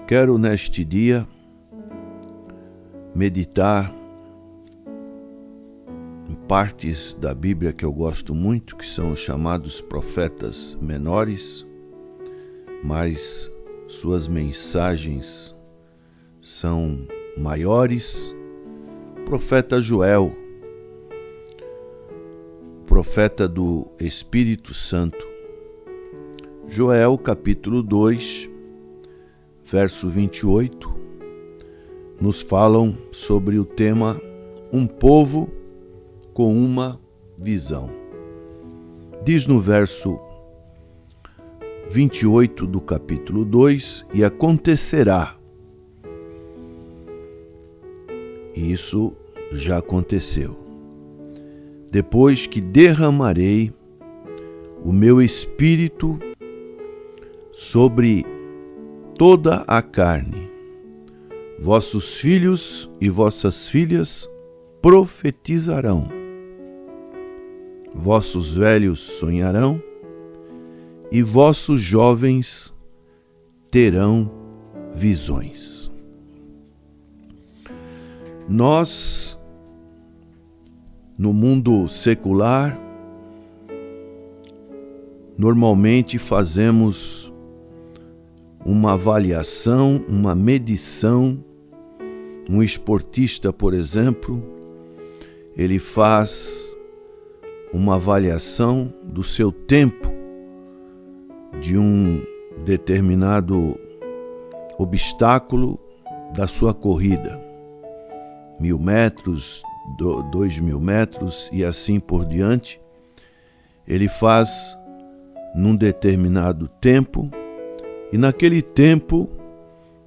Quero neste dia meditar em partes da Bíblia que eu gosto muito, que são os chamados profetas menores, mas suas mensagens são maiores. Profeta Joel, profeta do Espírito Santo. Joel, capítulo 2, verso 28, nos falam sobre o tema Um povo com uma visão. Diz no verso 28 do capítulo 2, e acontecerá, e isso já aconteceu, depois que derramarei o meu espírito sobre toda a carne, vossos filhos e vossas filhas profetizarão, vossos velhos sonharão e vossos jovens terão visões. Nós, no mundo secular, normalmente fazemos uma avaliação, uma medição. Um esportista, por exemplo, ele faz uma avaliação do seu tempo de um determinado obstáculo da sua corrida. 1.000 metros, 2.000 metros e assim por diante. Ele faz num determinado tempo e naquele tempo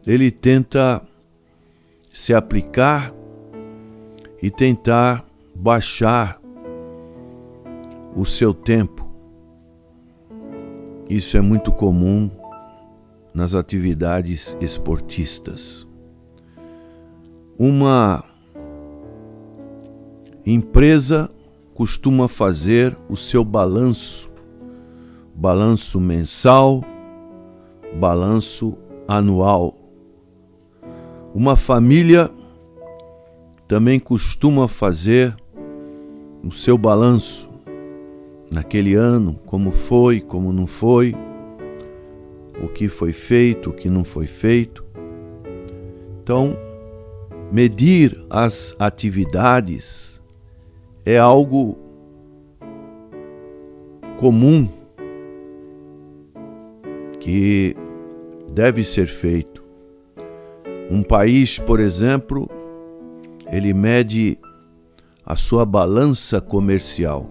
ele tenta se aplicar e tentar baixar o seu tempo. Isso é muito comum nas atividades esportistas. Uma empresa costuma fazer o seu balanço mensal, balanço anual. Uma família também costuma fazer o seu balanço naquele ano, como foi, como não foi, o que foi feito, o que não foi feito. Então, medir as atividades é algo comum que deve ser feito. Um país, por exemplo, ele mede a sua balança comercial,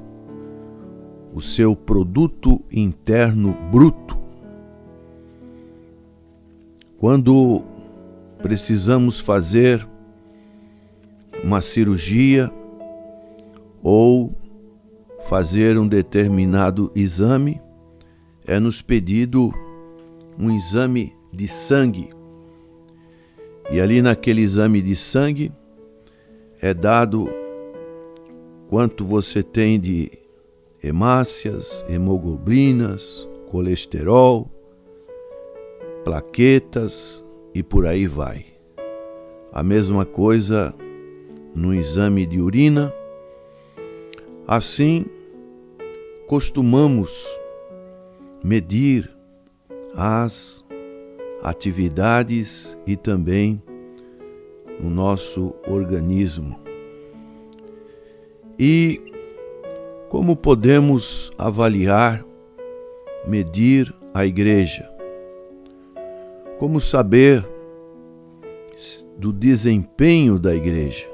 o seu produto interno bruto. Quando precisamos fazer uma cirurgia ou fazer um determinado exame, é nos pedido um exame de sangue. E ali naquele exame de sangue é dado quanto você tem de hemácias, hemoglobinas, colesterol, plaquetas e por aí vai. A mesma coisa no exame de urina. Assim, costumamos medir as atividades e também no nosso organismo. E como podemos avaliar, medir a igreja? Como saber do desempenho da igreja?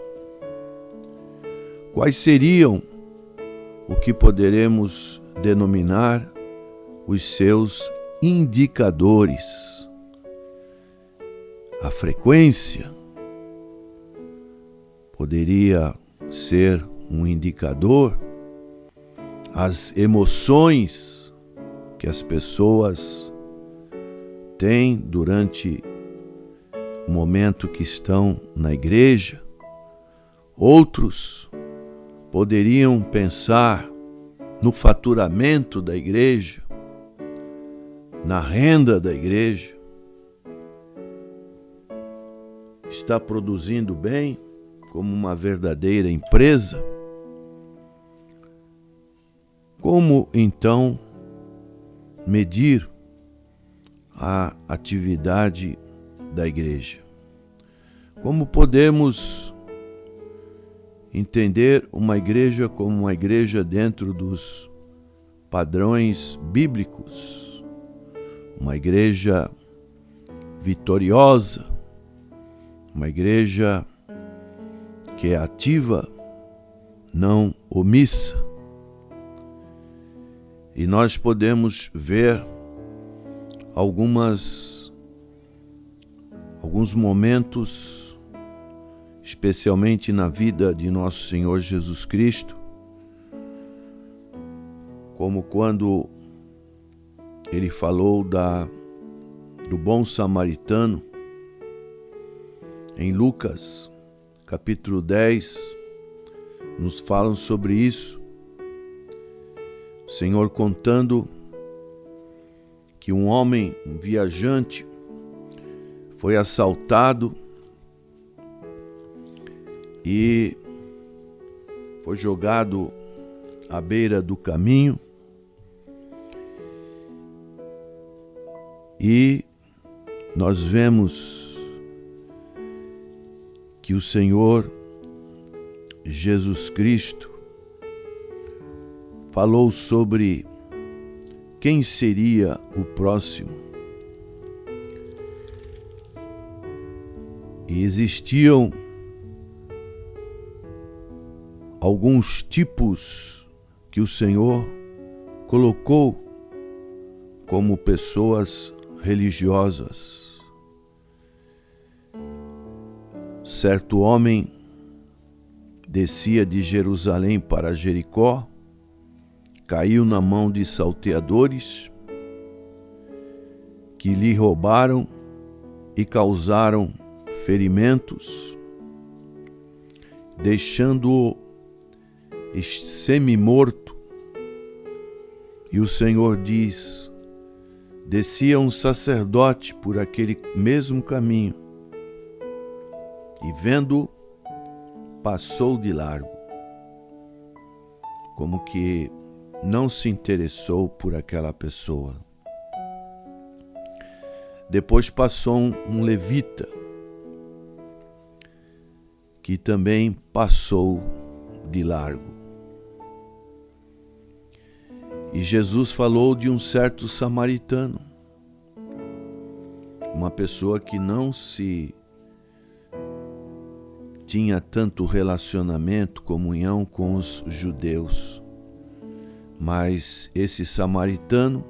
Quais seriam o que poderemos denominar os seus indicadores? A frequência poderia ser um indicador, as emoções que as pessoas têm durante o momento que estão na igreja. Outros poderiam pensar no faturamento da igreja, na renda da igreja. está produzindo bem, como uma verdadeira empresa? Como então medir a atividade da igreja? Como podemos entender uma igreja como uma igreja dentro dos padrões bíblicos? Uma igreja vitoriosa, uma igreja que é ativa, não omissa. E nós podemos ver alguns momentos, especialmente na vida de nosso Senhor Jesus Cristo, como quando ele falou do bom samaritano, em Lucas, capítulo 10, nos falam sobre isso. O Senhor contando que um homem, um viajante, foi assaltado e foi jogado à beira do caminho, e nós vemos que o Senhor Jesus Cristo falou sobre quem seria o próximo. E existiam alguns tipos que o Senhor colocou como pessoas religiosas. Certo homem descia de Jerusalém para Jericó, caiu na mão de salteadores que lhe roubaram e causaram ferimentos, deixando-o semi-morto. E o Senhor diz: descia um sacerdote por aquele mesmo caminho e, vendo, passou de largo, como que não se interessou por aquela pessoa. Depois passou um levita, que também passou de largo. E Jesus falou de um certo samaritano, uma pessoa que não se tinha tanto relacionamento, comunhão com os judeus. Mas esse samaritano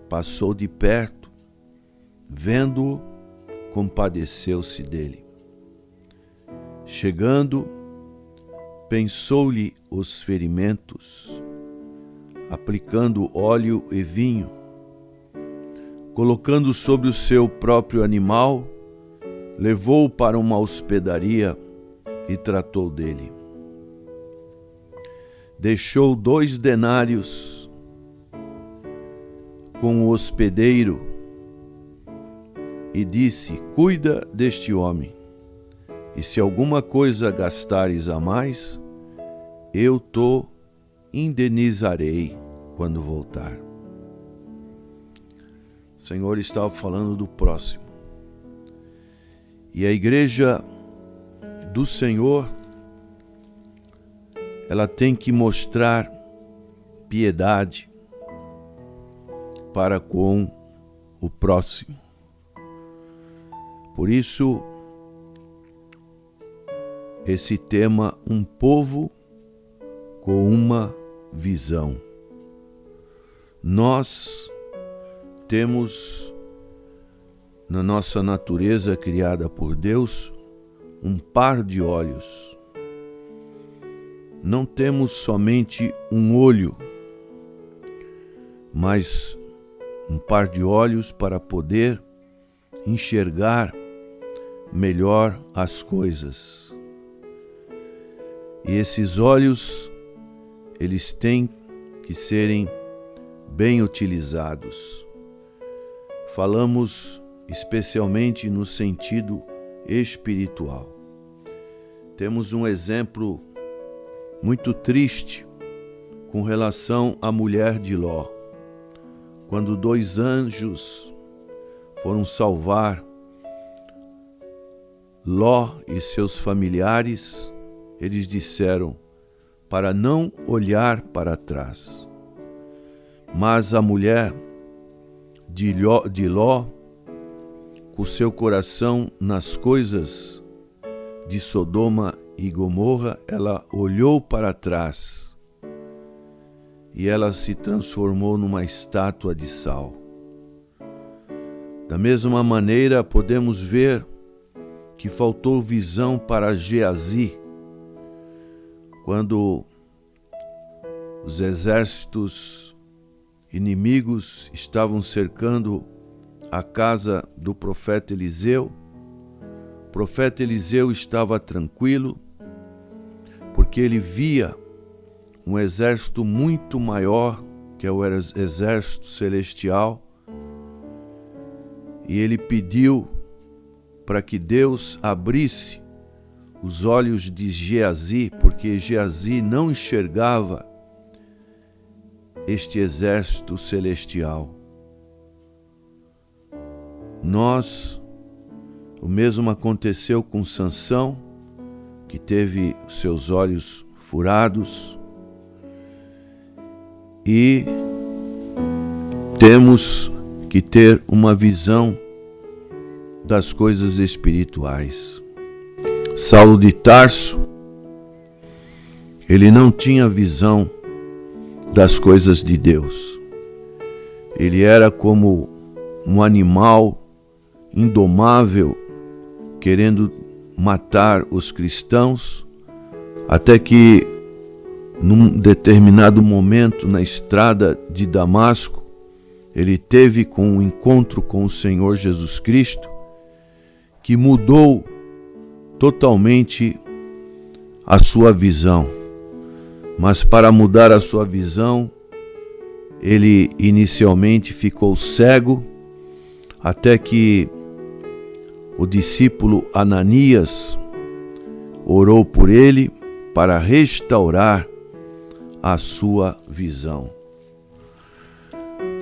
passou de perto, vendo-o, compadeceu-se dele. Chegando, pensou-lhe os ferimentos, aplicando óleo e vinho, colocando sobre o seu próprio animal, levou-o para uma hospedaria e tratou dele. Deixou 2 denários com o hospedeiro e disse: cuida deste homem, e se alguma coisa gastares a mais, eu te indenizarei quando voltar. O Senhor estava falando do próximo. E a igreja do Senhor, ela tem que mostrar piedade para com o próximo. Por isso, esse tema, um povo com uma visão. Nós temos na nossa natureza criada por Deus um par de olhos. Não temos somente um olho, mas um par de olhos para poder enxergar melhor as coisas. E esses olhos, eles têm que serem bem utilizados. Falamos especialmente no sentido espiritual. Temos um exemplo muito triste com relação à mulher de Ló. Quando 2 anjos foram salvar Ló e seus familiares, eles disseram para não olhar para trás. Mas a mulher de Ló, com seu coração nas coisas de Sodoma e Gomorra, ela olhou para trás e ela se transformou numa estátua de sal. Da mesma maneira, podemos ver que faltou visão para Geazi, quando os exércitos inimigos estavam cercando a casa do profeta Eliseu. O profeta Eliseu estava tranquilo, porque ele via um exército muito maior, que é o exército celestial, e ele pediu para que Deus abrisse os olhos de Geazi, porque Geazi não enxergava este exército celestial. O mesmo aconteceu com Sansão, que teve seus olhos furados, e temos que ter uma visão das coisas espirituais. Saulo de Tarso, ele não tinha visão das coisas de Deus. Ele era como um animal indomável, querendo matar os cristãos, até que, num determinado momento na estrada de Damasco, ele teve um encontro com o Senhor Jesus Cristo, que mudou totalmente a sua visão. Mas para mudar a sua visão, ele inicialmente ficou cego, até que o discípulo Ananias orou por ele para restaurar a sua visão.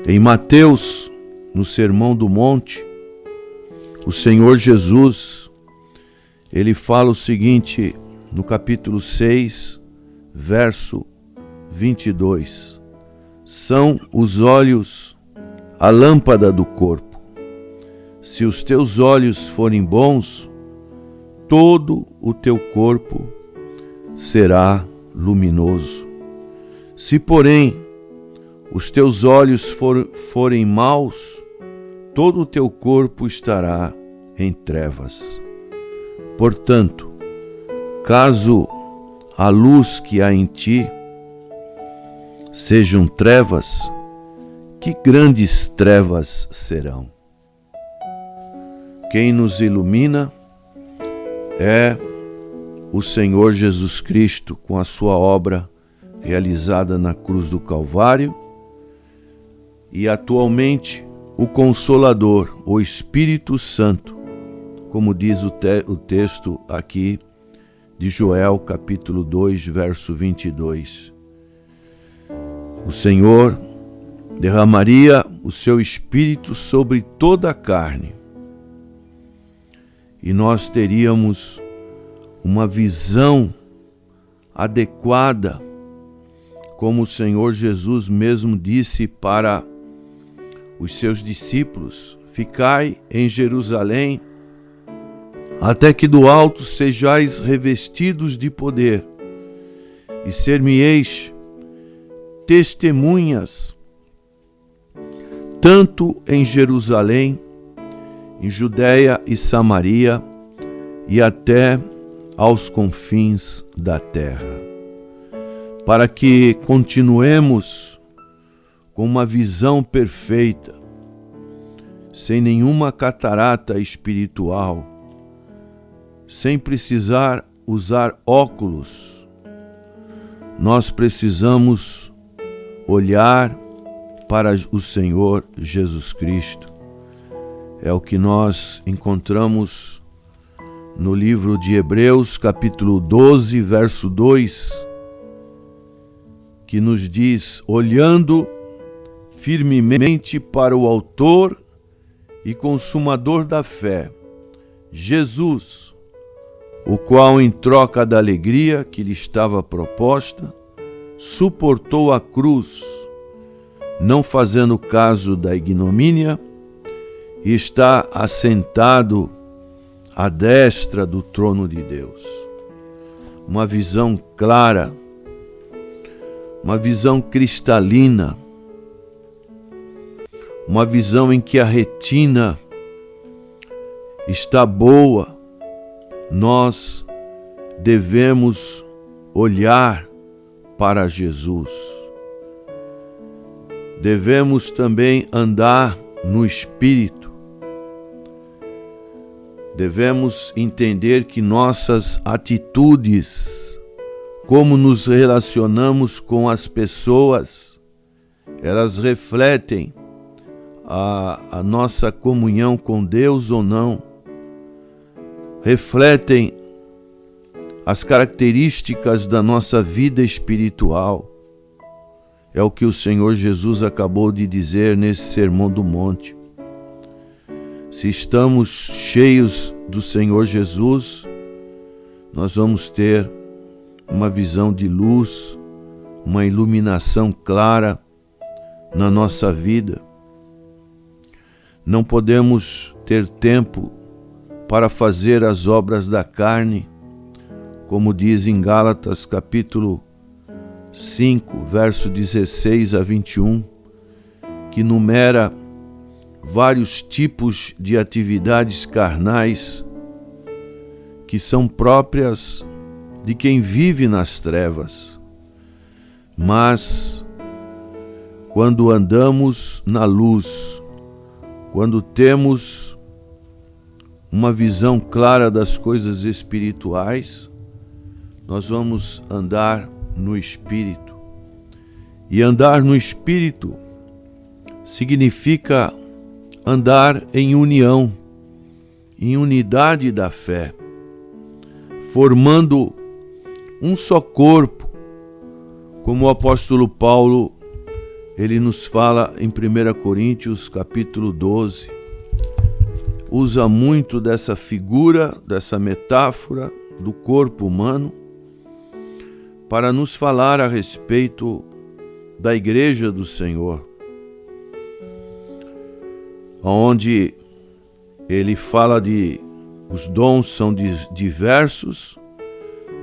Em Mateus, no Sermão do Monte, o Senhor Jesus, ele fala o seguinte, no capítulo 6, verso 22. São os olhos a lâmpada do corpo. Se os teus olhos forem bons, todo o teu corpo será luminoso. Se, porém, os teus olhos forem maus, todo o teu corpo estará em trevas. Portanto, caso a luz que há em ti sejam trevas, que grandes trevas serão. Quem nos ilumina é o Senhor Jesus Cristo, com a sua obra realizada na cruz do Calvário, e atualmente o Consolador, o Espírito Santo, como diz o texto aqui de Joel, capítulo 2, verso 22. O Senhor derramaria o seu Espírito sobre toda a carne, e nós teríamos uma visão adequada, como o Senhor Jesus mesmo disse para os seus discípulos: ficai em Jerusalém, até que do alto sejais revestidos de poder, e ser-me-eis testemunhas, tanto em Jerusalém, em Judéia e Samaria, e até aos confins da terra. Para que continuemos com uma visão perfeita, sem nenhuma catarata espiritual, sem precisar usar óculos, nós precisamos olhar para o Senhor Jesus Cristo. É o que nós encontramos no livro de Hebreus, capítulo 12, verso 2, que nos diz: olhando firmemente para o autor e consumador da fé, Jesus, o qual, em troca da alegria que lhe estava proposta, suportou a cruz, não fazendo caso da ignomínia, e está assentado à destra do trono de Deus. Uma visão clara, uma visão cristalina, uma visão em que a retina está boa. Nós devemos olhar para Jesus. Devemos também andar no Espírito. Devemos entender que nossas atitudes, como nos relacionamos com as pessoas, elas refletem a nossa comunhão com Deus ou não, refletem as características da nossa vida espiritual. É o que o Senhor Jesus acabou de dizer nesse Sermão do Monte. Se estamos cheios do Senhor Jesus, nós vamos ter uma visão de luz, uma iluminação clara na nossa vida. Não podemos ter tempo para fazer as obras da carne, como diz em Gálatas capítulo 5, verso 16 a 21, que numera vários tipos de atividades carnais que são próprias de quem vive nas trevas. Mas, quando andamos na luz, quando temos uma visão clara das coisas espirituais, nós vamos andar no Espírito. E andar no Espírito significa andar em união, em unidade da fé, formando um só corpo, como o apóstolo Paulo, ele nos fala em 1 Coríntios capítulo 12, usa muito dessa figura, dessa metáfora do corpo humano, para nos falar a respeito da Igreja do Senhor, onde ele fala de os dons são diversos,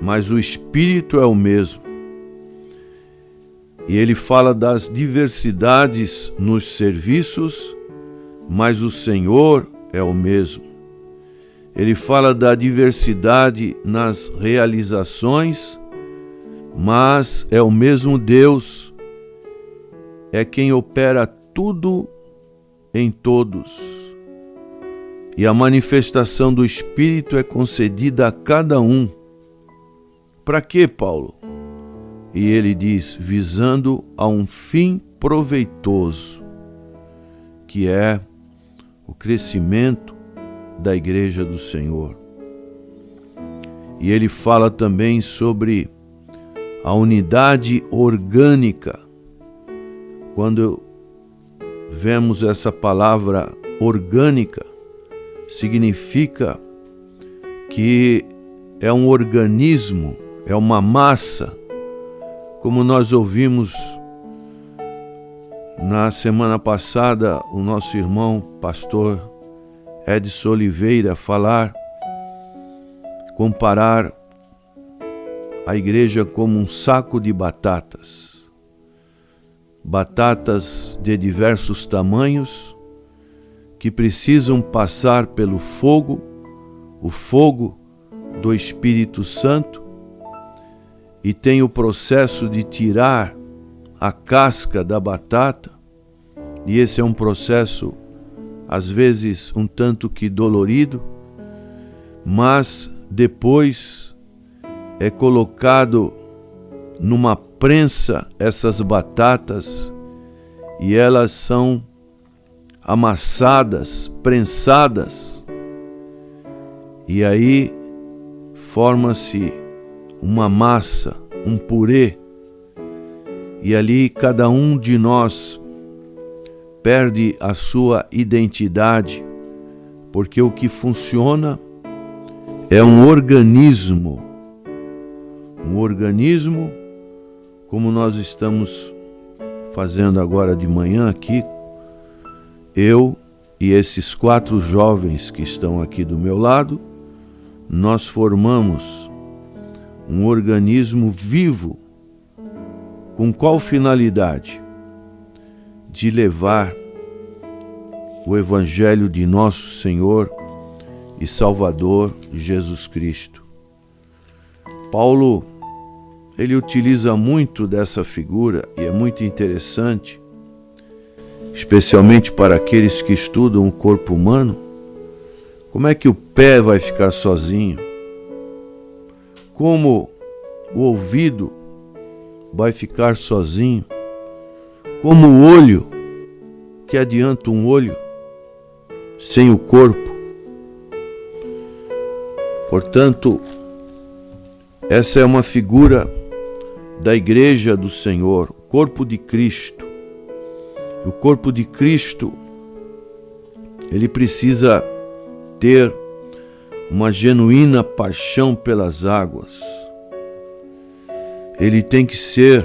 mas o Espírito é o mesmo. E ele fala das diversidades nos serviços, mas o Senhor é o mesmo. Ele fala da diversidade nas realizações, mas é o mesmo Deus, é quem opera tudo em todos. E a manifestação do Espírito é concedida a cada um. Para quê, Paulo? E ele diz, visando a um fim proveitoso, que é o crescimento da Igreja do Senhor. E ele fala também sobre a unidade orgânica. Quando vemos essa palavra orgânica, significa que é um organismo, é uma massa, como nós ouvimos na semana passada o nosso irmão pastor Edson Oliveira comparar a igreja como um saco de batatas. Batatas de diversos tamanhos que precisam passar pelo fogo, o fogo do Espírito Santo, e tem o processo de tirar a casca da batata, e esse é um processo, às vezes, um tanto que dolorido, mas depois é colocado numa prensa essas batatas e elas são amassadas, prensadas, e aí forma-se uma massa, um purê, e ali cada um de nós perde a sua identidade, porque o que funciona é um organismo, como nós estamos fazendo agora de manhã aqui, eu e esses 4 jovens que estão aqui do meu lado, nós formamos um organismo vivo. Com qual finalidade? De levar o Evangelho de nosso Senhor e Salvador Jesus Cristo. Paulo, ele utiliza muito dessa figura e é muito interessante, especialmente para aqueles que estudam o corpo humano. Como é que o pé vai ficar sozinho? Como o ouvido vai ficar sozinho? Como o olho? Que adianta um olho sem o corpo? Portanto, essa é uma figura da Igreja do Senhor, o corpo de Cristo. E o corpo de Cristo, ele precisa ter uma genuína paixão pelas águas. Ele tem que ser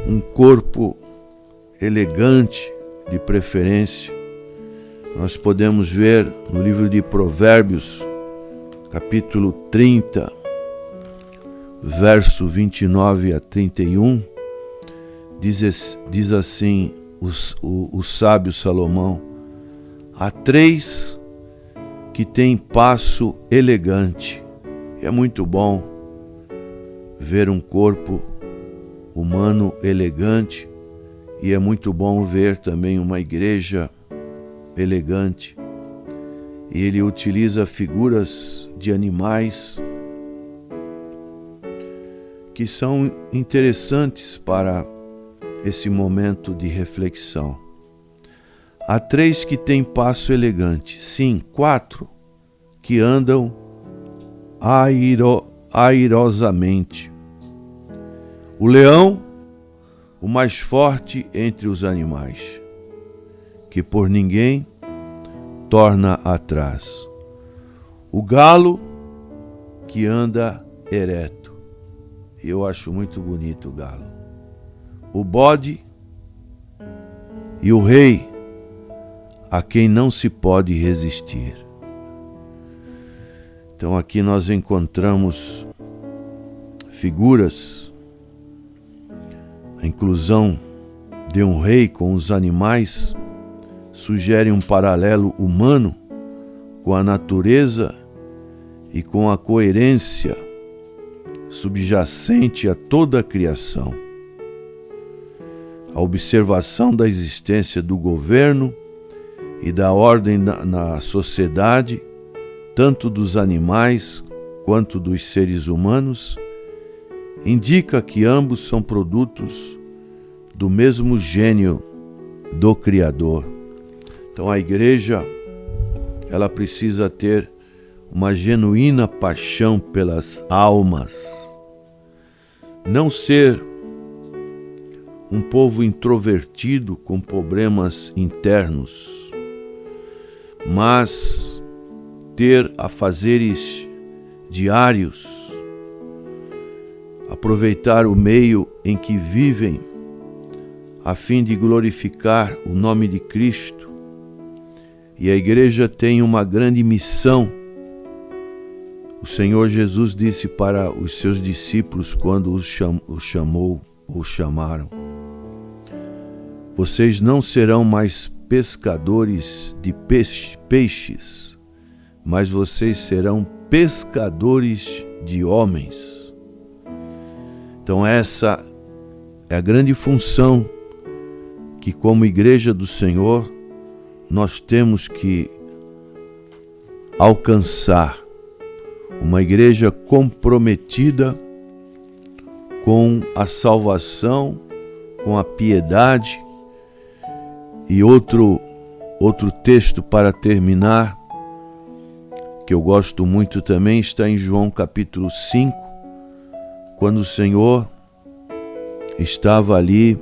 um corpo elegante, de preferência. Nós podemos ver no livro de Provérbios, capítulo 30, verso 29 a 31, diz assim o sábio Salomão: há 3 que têm passo elegante. É muito bom ver um corpo humano elegante, e é muito bom ver também uma igreja elegante. E ele utiliza figuras de animais que são interessantes para esse momento de reflexão. Há 3 que têm passo elegante, sim, 4 que andam airosamente. O leão, o mais forte entre os animais, que por ninguém torna atrás. O galo, que anda ereto. Eu acho muito bonito o galo. O bode e o rei, a quem não se pode resistir. Então aqui nós encontramos figuras, a inclusão de um rei com os animais sugere um paralelo humano com a natureza e com a coerência subjacente a toda a criação. A observação da existência do governo e da ordem na sociedade, tanto dos animais quanto dos seres humanos, indica que ambos são produtos do mesmo gênio do Criador. Então a igreja, ela precisa ter uma genuína paixão pelas almas. Não ser um povo introvertido com problemas internos, mas ter afazeres diários, aproveitar o meio em que vivem, a fim de glorificar o nome de Cristo. E a igreja tem uma grande missão. O Senhor Jesus disse para os seus discípulos quando os chamaram: vocês não serão mais pescadores de peixes, mas vocês serão pescadores de homens. Então essa é a grande função que, como igreja do Senhor, nós temos que alcançar. Uma igreja comprometida com a salvação, com a piedade. E outro texto para terminar, que eu gosto muito também, está em João capítulo 5, quando o Senhor estava ali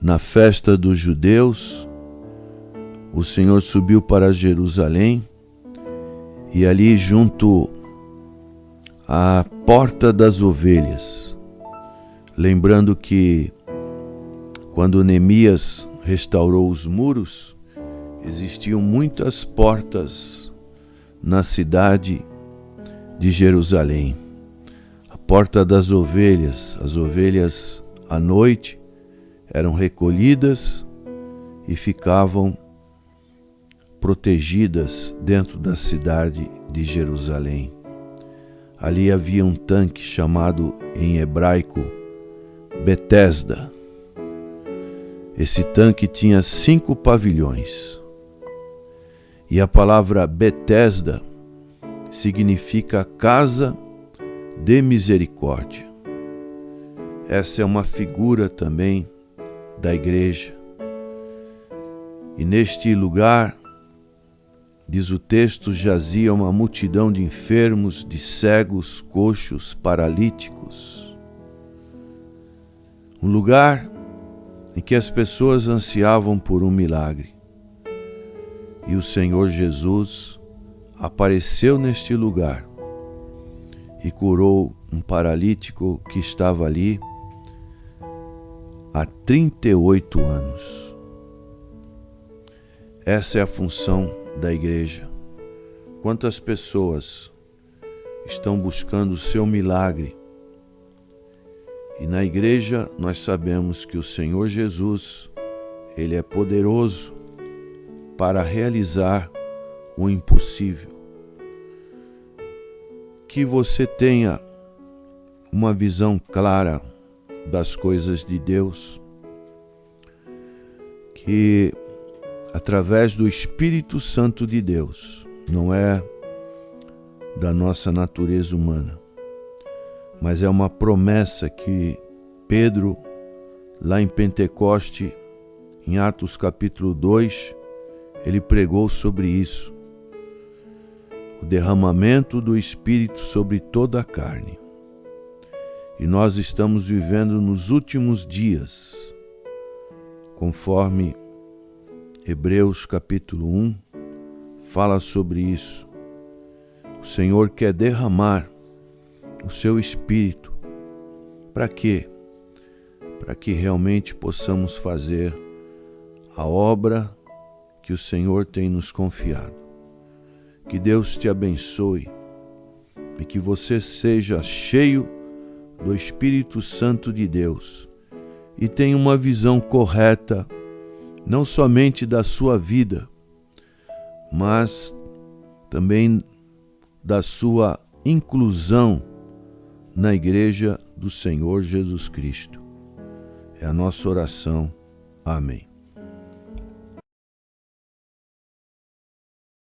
na festa dos judeus. O Senhor subiu para Jerusalém e ali junto à porta das ovelhas, lembrando que quando Neemias restaurou os muros, existiam muitas portas na cidade de Jerusalém. A porta das ovelhas, as ovelhas à noite eram recolhidas e ficavam protegidas dentro da cidade de Jerusalém. Ali havia um tanque chamado em hebraico Betesda. Esse tanque tinha 5 pavilhões. E a palavra Betesda significa casa de misericórdia. Essa é uma figura também da igreja. E neste lugar, diz o texto, jazia uma multidão de enfermos, de cegos, coxos, paralíticos. Um lugar em que as pessoas ansiavam por um milagre. E o Senhor Jesus apareceu neste lugar e curou um paralítico que estava ali há 38 anos. Essa é a função da igreja. Quantas pessoas estão buscando o seu milagre? E na igreja nós sabemos que o Senhor Jesus, Ele é poderoso para realizar o impossível. Que você tenha uma visão clara das coisas de Deus, que através do Espírito Santo de Deus, não é da nossa natureza humana, mas é uma promessa que Pedro, lá em Pentecoste, em Atos capítulo 2, ele pregou sobre isso. O derramamento do Espírito sobre toda a carne. E nós estamos vivendo nos últimos dias, conforme Hebreus capítulo 1 fala sobre isso. O Senhor quer derramar o seu Espírito. Para quê? Para que realmente possamos fazer a obra que o Senhor tem nos confiado. Que Deus te abençoe e que você seja cheio do Espírito Santo de Deus e tenha uma visão correta, não somente da sua vida, mas também da sua inclusão na igreja do Senhor Jesus Cristo. É a nossa oração. Amém.